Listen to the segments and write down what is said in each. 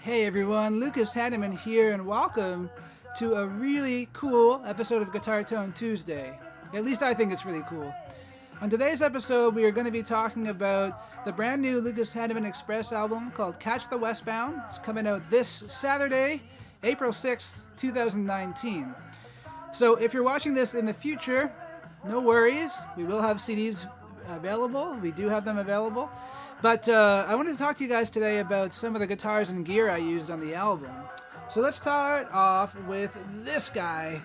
Hey everyone, Lucas Haneman here, and welcome to a really cool episode of Guitar Tone Tuesday. At least I think it's really cool. On today's episode, we are going to be talking about the brand new Lucas Haneman Express album called Catch the Westbound. It's coming out this Saturday, April 6th, 2019. So if you're watching this in the future, no worries. We will have CDs available. We do have them available. But I wanted to talk to you guys today about some of the guitars and gear I used on the album. So let's start off with this guy.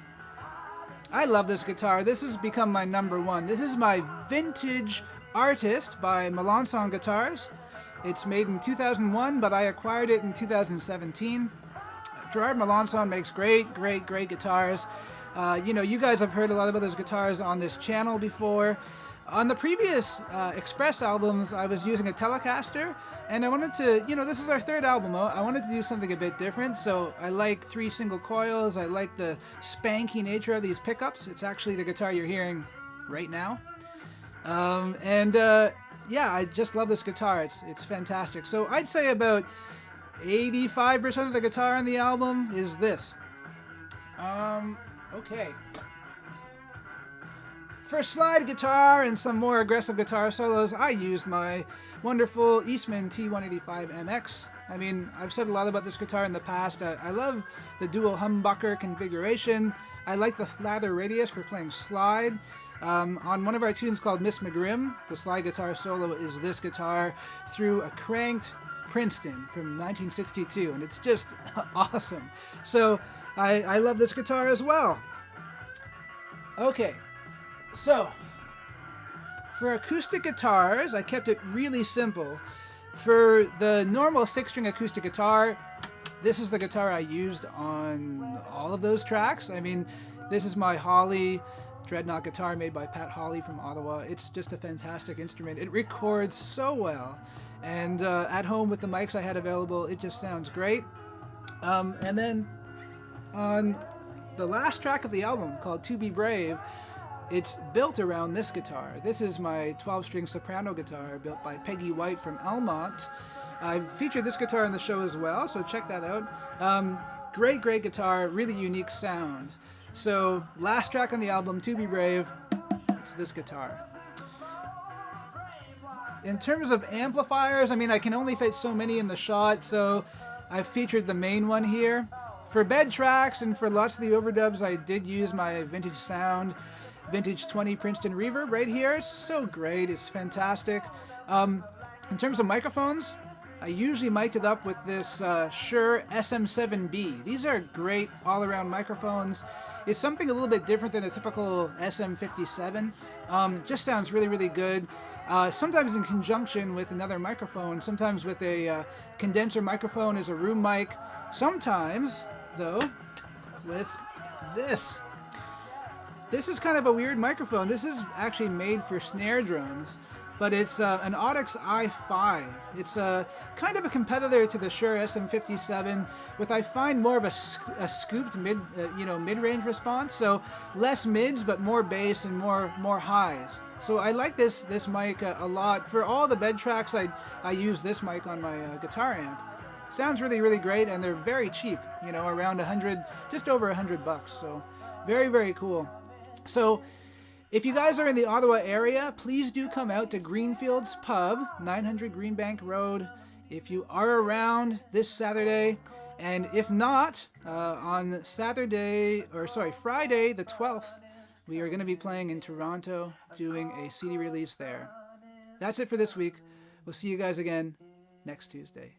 I love this guitar. This has become my number one. This is my Vintage Artist by Melanson Guitars. It's made in 2001, but I acquired it in 2017. Gerard Melanson makes great guitars. You guys have heard a lot about those guitars on this channel before. On the previous Express albums, I was using a Telecaster, and I wanted to, this is our third album. I wanted to do something a bit different, so I like 3 single coils. I like the spanky nature of these pickups. It's actually the guitar you're hearing right now. I just love this guitar. It's fantastic. So I'd say about 85% of the guitar on the album is this. Okay. For slide guitar and some more aggressive guitar solos, I used my wonderful Eastman T185 MX. I mean, I've said a lot about this guitar in the past. I love the dual humbucker configuration. I like the flatter radius for playing slide. On one of our tunes called Miss McGrim, the slide guitar solo is this guitar through a cranked Princeton from 1962, and it's just awesome. So I love this guitar as well. Okay. So, for acoustic guitars, I kept it really simple. For the normal 6-string acoustic guitar, this is the guitar I used on all of those tracks. I mean, this is my Holly Dreadnought guitar made by Pat Holly from Ottawa. It's just a fantastic instrument. It records so well. And at home with the mics I had available, it just sounds great. And then on the last track of the album, called To Be Brave, it's built around this guitar. This is my 12-string soprano guitar built by Peggy White from Elmont. I've featured this guitar on the show as well, so check that out. Great guitar, really unique sound. So, last track on the album, To Be Brave, it's this guitar. In terms of amplifiers, I mean, I can only fit so many in the shot, so I've featured the main one here. For bed tracks and for lots of the overdubs, I did use my Vintage Sound Vintage 20 Princeton Reverb right here. It's so great. It's fantastic. In terms of microphones, I usually mic'd it up with this Shure SM7B. These are great all-around microphones. It's something a little bit different than a typical SM57. Just sounds really good. Sometimes in conjunction with another microphone, sometimes with a condenser microphone as a room mic, sometimes, though, with this. This is kind of a weird microphone. This is actually made for snare drums, but it's an Audix i5. It's kind of a competitor to the Shure SM57, with I find more of a scooped mid-range response. So less mids, but more bass and more highs. So I like this mic a lot. For all the bed tracks, I use this mic on my guitar amp. It sounds really great, and they're very cheap. Around just over $100. So very cool. So, if you guys are in the Ottawa area, please do come out to Greenfield's Pub, 900 Greenbank Road, if you are around this Saturday. And if not, on Friday the 12th, we are going to be playing in Toronto, doing a CD release there. That's it for this week. We'll see you guys again next Tuesday.